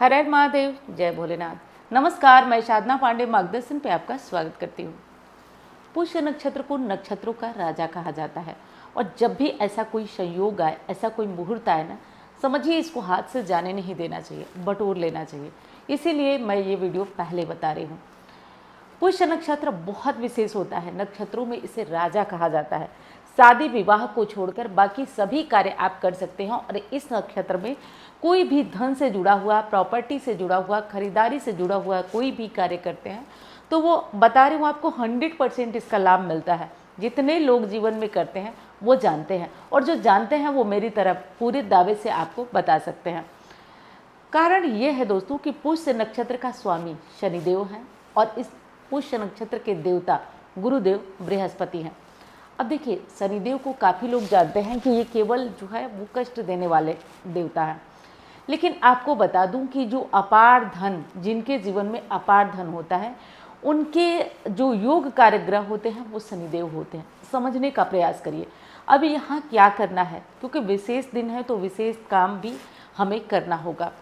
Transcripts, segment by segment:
हर हर महादेव, जय भोलेनाथ। नमस्कार, मैं साधना पांडे मार्गदर्शन पे आपका स्वागत करती हूँ। पुष्य नक्षत्र को नक्षत्रों का राजा कहा जाता है और जब भी ऐसा कोई संयोग आए, ऐसा कोई मुहूर्त आए ना, समझिए इसको हाथ से जाने नहीं देना चाहिए, बटोर लेना चाहिए। इसीलिए मैं ये वीडियो पहले बता रही हूँ। पुष्य नक्षत्र बहुत विशेष होता है, नक्षत्रों में इसे राजा कहा जाता है। शादी विवाह को छोड़कर बाकी सभी कार्य आप कर सकते हैं और इस नक्षत्र में कोई भी धन से जुड़ा हुआ, प्रॉपर्टी से जुड़ा हुआ, खरीदारी से जुड़ा हुआ कोई भी कार्य करते हैं तो वो बता रही हूँ आपको 100% इसका लाभ मिलता है। जितने लोग जीवन में करते हैं वो जानते हैं और जो जानते हैं वो मेरी तरफ पूरे दावे से आपको बता सकते हैं। कारण ये है दोस्तों कि पुष्य नक्षत्र का स्वामी शनिदेव हैं और इस पुष्य नक्षत्र के देवता गुरुदेव बृहस्पति हैं। अब देखिए, शनिदेव को काफ़ी लोग जानते हैं कि ये केवल जो है वो कष्ट देने वाले देवता हैं, लेकिन आपको बता दूं कि जो अपार धन, जिनके जीवन में अपार धन होता है, उनके जो योग कारक होते हैं वो शनिदेव होते हैं। समझने का प्रयास करिए। अब यहाँ क्या करना है, क्योंकि विशेष दिन है तो विशेष काम भी हमें करना होगा।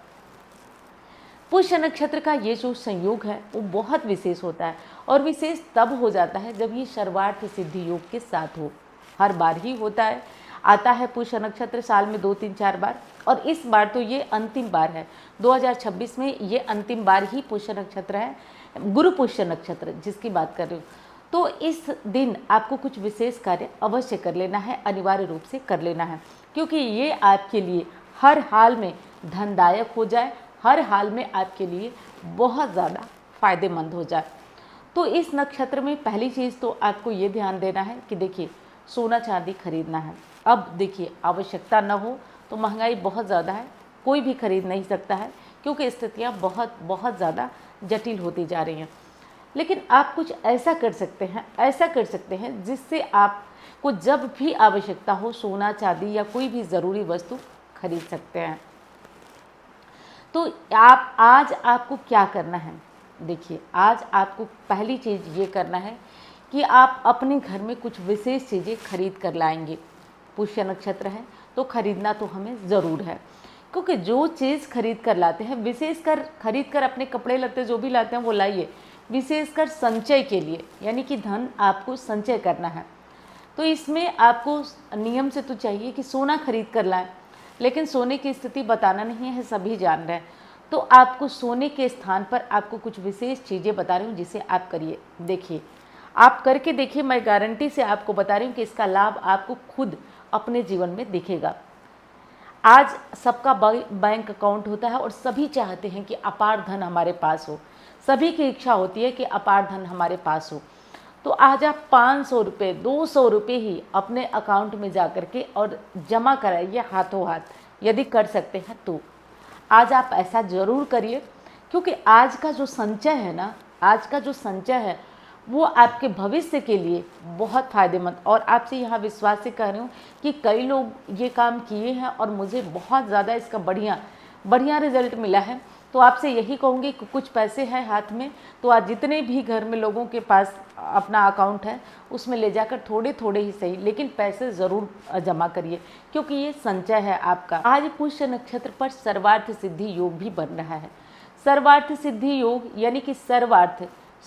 पुष्य नक्षत्र का ये जो संयोग है वो बहुत विशेष होता है और विशेष तब हो जाता है जब ये सर्वार्थ सिद्धि योग के साथ हो। हर बार ही होता है, आता है पुष्य नक्षत्र साल में 2, 3, 4 बार और इस बार तो ये अंतिम बार है। 2026 में ये अंतिम बार ही पुष्य नक्षत्र है, गुरु पुष्य नक्षत्र जिसकी बात कर रही हूँ। तो इस दिन आपको कुछ विशेष कार्य अवश्य कर लेना है, अनिवार्य रूप से कर लेना है, क्योंकि ये आपके लिए हर हाल में धनदायक हो जाए, हर हाल में आपके लिए बहुत ज़्यादा फायदेमंद हो जाए। तो इस नक्षत्र में पहली चीज़ तो आपको ये ध्यान देना है कि देखिए, सोना चांदी खरीदना है। अब देखिए, आवश्यकता न हो तो महंगाई बहुत ज़्यादा है, कोई भी खरीद नहीं सकता है, क्योंकि स्थितियाँ बहुत ज़्यादा जटिल होती जा रही हैं। लेकिन आप कुछ ऐसा कर सकते हैं जिससे आपको जब भी आवश्यकता हो सोना चांदी या कोई भी ज़रूरी वस्तु खरीद सकते हैं। तो आज आपको क्या करना है, देखिए, आज आपको पहली चीज़ ये करना है कि आप अपने घर में कुछ विशेष चीज़ें खरीद कर लाएंगे। पुष्य नक्षत्र है तो खरीदना तो हमें ज़रूर है, क्योंकि जो चीज़ खरीद कर लाते हैं, विशेषकर खरीद कर अपने कपड़े लत्ते जो भी लाते हैं वो लाइए, विशेषकर संचय के लिए, यानी कि धन आपको संचय करना है। तो इसमें आपको नियम से तो चाहिए कि सोना खरीद कर लाएं, लेकिन सोने की स्थिति बताना नहीं है, सभी जान रहे हैं। तो आपको सोने के स्थान पर आपको कुछ विशेष चीज़ें बता रही हूँ जिसे आप करिए। देखिए, आप करके देखिए, मैं गारंटी से आपको बता रही हूँ कि इसका लाभ आपको खुद अपने जीवन में दिखेगा। आज सबका बैंक अकाउंट होता है और सभी चाहते हैं कि अपार धन हमारे पास हो, सभी की इच्छा होती है कि अपार धन हमारे पास हो। तो आज आप 500 रुपये, 200 रुपये ही अपने अकाउंट में जा कर के और जमा कराइए हाथों हाथ, यदि कर सकते हैं तो आज आप ऐसा ज़रूर करिए, क्योंकि आज का जो संचय है ना, आज का जो संचय है वो आपके भविष्य के लिए बहुत फ़ायदेमंद। और आपसे यहाँ विश्वास से कह रही हूँ कि कई लोग ये काम किए हैं और मुझे बहुत ज़्यादा इसका बढ़िया रिजल्ट मिला है। तो आपसे यही कहूँगी कि कुछ पैसे हैं हाथ में, तो आज जितने भी घर में लोगों के पास अपना अकाउंट है उसमें ले जाकर थोड़े थोड़े ही सही, लेकिन पैसे ज़रूर जमा करिए, क्योंकि ये संचय है आपका। आज पुष्य नक्षत्र पर सर्वार्थ सिद्धि योग भी बन रहा है। सर्वार्थ सिद्धि योग यानी कि सर्वार्थ,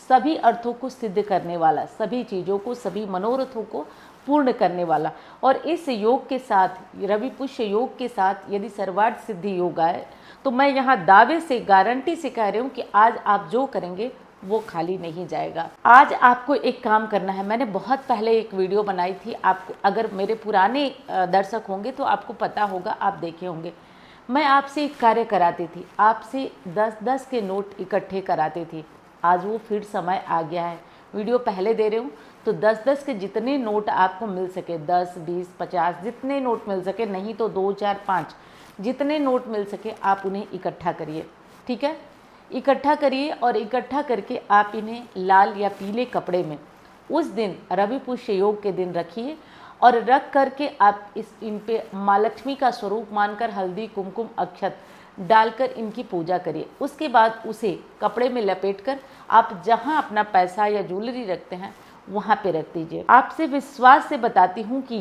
सभी अर्थों को सिद्ध करने वाला, सभी चीज़ों को, सभी मनोरथों को पूर्ण करने वाला। और इस योग के साथ, रवि पुष्य योग के साथ यदि सर्वार्थ सिद्धि योग आए तो मैं यहाँ दावे से, गारंटी से कह रही हूँ कि आज आप जो करेंगे वो खाली नहीं जाएगा। आज आपको एक काम करना है। मैंने बहुत पहले एक वीडियो बनाई थी, आपको अगर मेरे पुराने दर्शक होंगे तो आपको पता होगा, आप देखे होंगे। मैं आपसे एक कार्य कराती थी, आपसे 10-10 के नोट इकट्ठे कराती थी। आज वो फिर समय आ गया है, वीडियो पहले दे रही हूँ, तो 10-10 के जितने नोट आपको मिल सके, 10, 20, 50 जितने नोट मिल सके, नहीं तो 2, 4, 5 जितने नोट मिल सके आप उन्हें इकट्ठा करिए। ठीक है, इकट्ठा करिए और इकट्ठा करके आप इन्हें लाल या पीले कपड़े में उस दिन, रवि पुष्य योग के दिन रखिए और रख करके आप इन पे माँ लक्ष्मी का स्वरूप मानकर हल्दी, कुमकुम, अक्षत डालकर इनकी पूजा करिए। उसके बाद उसे कपड़े में लपेटकर आप जहाँ अपना पैसा या ज्वेलरी रखते हैं वहाँ पे रख दीजिए। आपसे विश्वास से बताती हूँ कि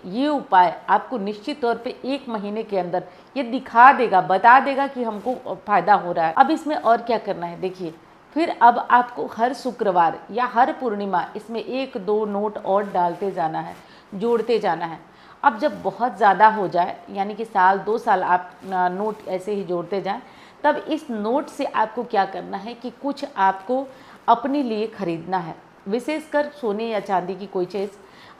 ये उपाय आपको निश्चित तौर पे 1 महीने के अंदर ये दिखा देगा, बता देगा कि हमको फायदा हो रहा है। अब इसमें और क्या करना है देखिए, फिर अब आपको हर शुक्रवार या हर पूर्णिमा इसमें 1-2 नोट और डालते जाना है, जोड़ते जाना है। अब जब बहुत ज़्यादा हो जाए, यानी कि साल 2 साल आप नोट ऐसे ही जोड़ते जाएं, तब इस नोट से आपको क्या करना है कि कुछ आपको अपने लिए खरीदना है। विशेषकर सोने या चांदी की कोई चीज़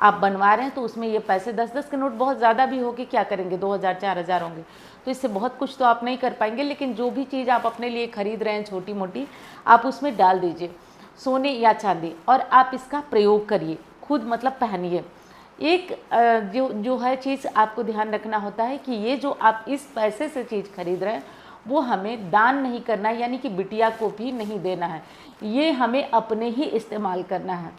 आप बनवा रहे हैं तो उसमें ये पैसे 10-10 के नोट बहुत ज़्यादा भी हो के क्या करेंगे, 2000-4000 होंगे, तो इससे बहुत कुछ तो आप नहीं कर पाएंगे। लेकिन जो भी चीज़ आप अपने लिए खरीद रहे हैं छोटी मोटी, आप उसमें डाल दीजिए सोने या चांदी, और आप इसका प्रयोग करिए खुद, मतलब पहनिए। एक जो है चीज़ आपको ध्यान रखना होता है कि ये जो आप इस पैसे से चीज़ खरीद रहे हैं वो हमें दान नहीं करना है, यानी कि बिटिया को भी नहीं देना है, ये हमें अपने ही इस्तेमाल करना है।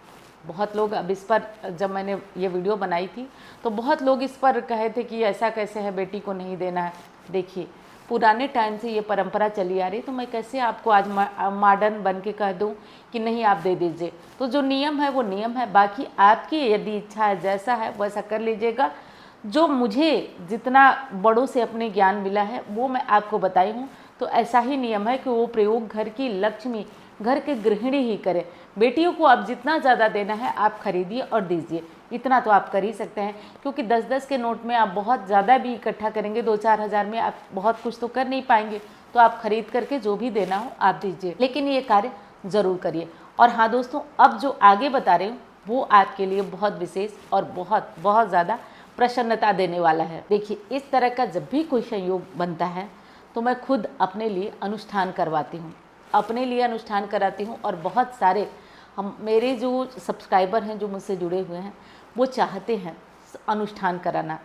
बहुत लोग अब इस पर, जब मैंने ये वीडियो बनाई थी तो बहुत लोग इस पर कहे थे कि ऐसा कैसे है, बेटी को नहीं देना है। देखिए पुराने टाइम से ये परंपरा चली आ रही, तो मैं कैसे आपको आज मॉडर्न बन के कह दूँ कि नहीं आप दे दीजिए। तो जो नियम है वो नियम है, बाकी आपकी यदि इच्छा है जैसा है वैसा कर लीजिएगा। जो मुझे जितना बड़ों से अपने ज्ञान मिला है वो मैं आपको बताई हूँ। तो ऐसा ही नियम है कि वो प्रयोग घर की लक्ष्मी, घर के गृहिणी ही करे। बेटियों को अब जितना ज़्यादा देना है आप खरीदिए और दीजिए, इतना तो आप कर ही सकते हैं, क्योंकि 10-10 के नोट में आप बहुत ज़्यादा भी इकट्ठा करेंगे, 2-4 हज़ार में आप बहुत कुछ तो कर नहीं पाएंगे। तो आप खरीद करके जो भी देना हो आप दीजिए, लेकिन ये कार्य ज़रूर करिए। और हाँ दोस्तों, अब जो आगे बता रही हूँ वो आपके लिए बहुत विशेष और बहुत बहुत ज़्यादा प्रसन्नता देने वाला है। देखिए इस तरह का जब भी कोई संयोग बनता है तो मैं खुद अपने लिए अनुष्ठान करवाती हूँ, अपने लिए अनुष्ठान कराती हूँ। और बहुत सारे मेरे जो सब्सक्राइबर हैं जो मुझसे जुड़े हुए हैं वो चाहते हैं अनुष्ठान कराना,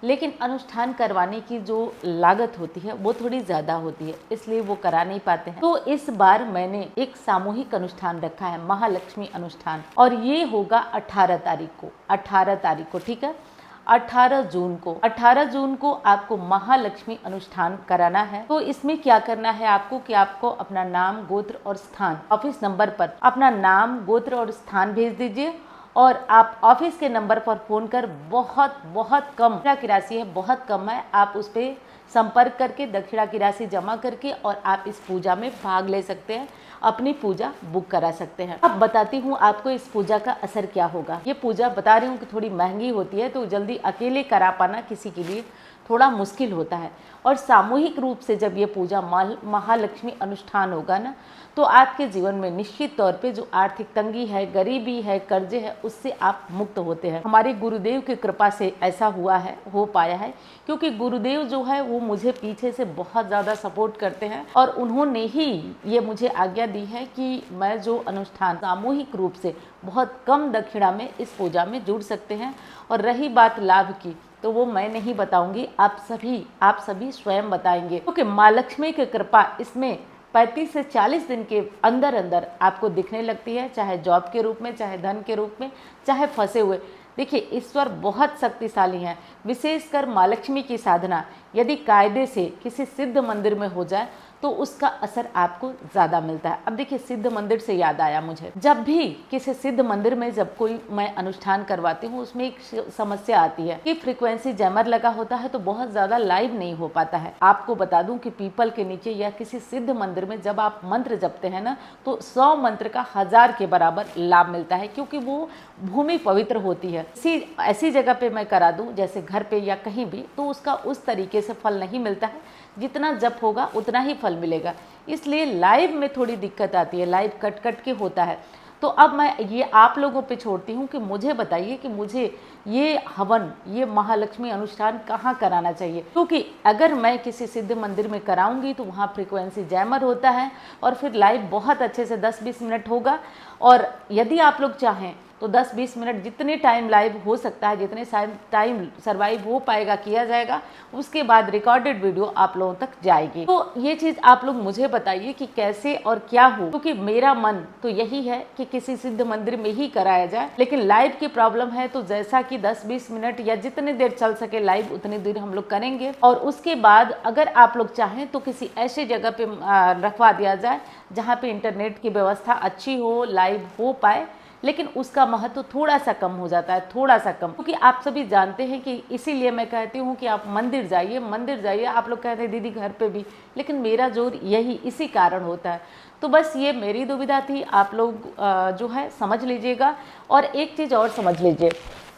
लेकिन अनुष्ठान करवाने की जो लागत होती है वो थोड़ी ज़्यादा होती है, इसलिए वो करा नहीं पाते हैं। तो इस बार मैंने एक सामूहिक अनुष्ठान रखा है, महालक्ष्मी अनुष्ठान, और ये होगा 18 तारीख को, ठीक है, 18 जून को आपको महालक्ष्मी अनुष्ठान कराना है। तो इसमें क्या करना है आपको कि आपको अपना नाम, गोत्र और स्थान ऑफिस नंबर पर अपना नाम, गोत्र और स्थान भेज दीजिए, और आप ऑफिस के नंबर पर फ़ोन कर बहुत कम दक्षिणा की राशि है, बहुत कम है, आप उस पर संपर्क करके दक्षिणा की राशि जमा करके और आप इस पूजा में भाग ले सकते हैं, अपनी पूजा बुक करा सकते हैं। अब बताती हूँ आपको इस पूजा का असर क्या होगा। ये पूजा बता रही हूँ कि थोड़ी महंगी होती है, तो जल्दी अकेले करा पाना किसी के लिए थोड़ा मुश्किल होता है। और सामूहिक रूप से जब ये पूजा महालक्ष्मी अनुष्ठान होगा ना, तो आपके जीवन में निश्चित तौर पे जो आर्थिक तंगी है, गरीबी है, कर्जे है, उससे आप मुक्त होते हैं। हमारे गुरुदेव की कृपा से ऐसा हो पाया है, क्योंकि गुरुदेव जो है वो मुझे पीछे से बहुत ज़्यादा सपोर्ट करते हैं, और उन्होंने ही ये मुझे आज्ञा दी है कि मैं जो अनुष्ठान सामूहिक रूप से बहुत कम दक्षिणा में इस पूजा में जुड़ सकते हैं। और रही बात लाभ की, तो वो मैं नहीं बताऊंगी, आप सभी स्वयं बताएंगे, क्योंकि माँ लक्ष्मी की कृपा इसमें 35 से 40 दिन के अंदर अंदर आपको दिखने लगती है, चाहे जॉब के रूप में, चाहे धन के रूप में, चाहे फंसे हुए। देखिए ईश्वर बहुत शक्तिशाली हैं, विशेषकर माँ लक्ष्मी की साधना यदि कायदे से किसी सिद्ध मंदिर में हो जाए तो उसका असर आपको ज़्यादा मिलता है। अब देखिए सिद्ध मंदिर से याद आया मुझे, जब भी किसी सिद्ध मंदिर में जब कोई मैं अनुष्ठान करवाती हूँ उसमें एक समस्या आती है कि फ्रीक्वेंसी जैमर लगा होता है तो बहुत ज़्यादा लाइव नहीं हो पाता है। आपको बता दूं कि पीपल के नीचे या किसी सिद्ध मंदिर में जब आप मंत्र जपते हैं ना, तो 100 मंत्र का 1000 के बराबर लाभ मिलता है, क्योंकि वो भूमि पवित्र होती है। ऐसी जगह पे मैं करा दूं जैसे घर पे या कहीं भी, तो उसका उस तरीके से फल नहीं मिलता है, जितना जप होगा उतना ही फल मिलेगा। इसलिए लाइव में थोड़ी दिक्कत आती है, लाइव कट के होता है। तो अब मैं ये आप लोगों पे छोड़ती हूँ कि मुझे बताइए कि मुझे ये हवन, ये महालक्ष्मी अनुष्ठान कहाँ कराना चाहिए, क्योंकि अगर मैं किसी सिद्ध मंदिर में कराऊंगी तो वहाँ फ्रीक्वेंसी जैमर होता है और फिर लाइव बहुत अच्छे से 10-20 मिनट होगा। और यदि आप लोग चाहें तो 10-20 मिनट जितने टाइम लाइव हो सकता है, जितने टाइम सर्वाइव हो पाएगा किया जाएगा, उसके बाद रिकॉर्डेड वीडियो आप लोगों तक जाएगी। तो ये चीज़ आप लोग मुझे बताइए कि कैसे और क्या हो, क्योंकि मेरा मन तो यही है कि किसी सिद्ध मंदिर में ही कराया जाए, लेकिन लाइव की प्रॉब्लम है तो जैसा कि 10-20 मिनट या जितने देर चल सके लाइव उतनी देर हम लोग करेंगे। और उसके बाद अगर आप लोग चाहें तो किसी ऐसी जगह पे रखवा दिया जाए जहाँ पे इंटरनेट की व्यवस्था अच्छी हो, लाइव हो पाए, लेकिन उसका महत्व थोड़ा सा कम हो जाता है, थोड़ा सा कम, क्योंकि आप सभी जानते हैं कि इसीलिए मैं कहती हूँ कि आप मंदिर जाइए, मंदिर जाइए। आप लोग कहते हैं दीदी घर पे भी, लेकिन मेरा जोर यही इसी कारण होता है। तो बस ये मेरी दुविधा थी, आप लोग जो है समझ लीजिएगा। और एक चीज़ और समझ लीजिए,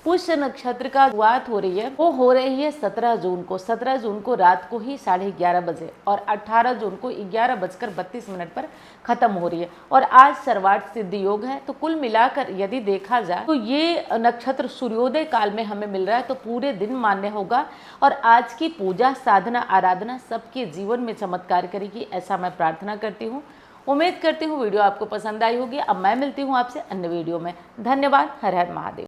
पुष्य नक्षत्र का शुरुआत हो रही है, वो हो रही है 17 जून को। 17 जून को रात को ही 11:30 बजे और 18 जून को 11:32 पर खत्म हो रही है। और आज सर्वार्थ सिद्धि योग है। तो कुल मिलाकर यदि देखा जाए तो ये नक्षत्र सूर्योदय काल में हमें मिल रहा है, तो पूरे दिन मान्य होगा। और आज की पूजा, साधना, आराधना सबके जीवन में चमत्कार करेगी, ऐसा मैं प्रार्थना करती हूँ। उम्मीद करती हूँ वीडियो आपको पसंद आई होगी। अब मैं मिलती हूँ आपसे अन्य वीडियो में। धन्यवाद। हर हर महादेव।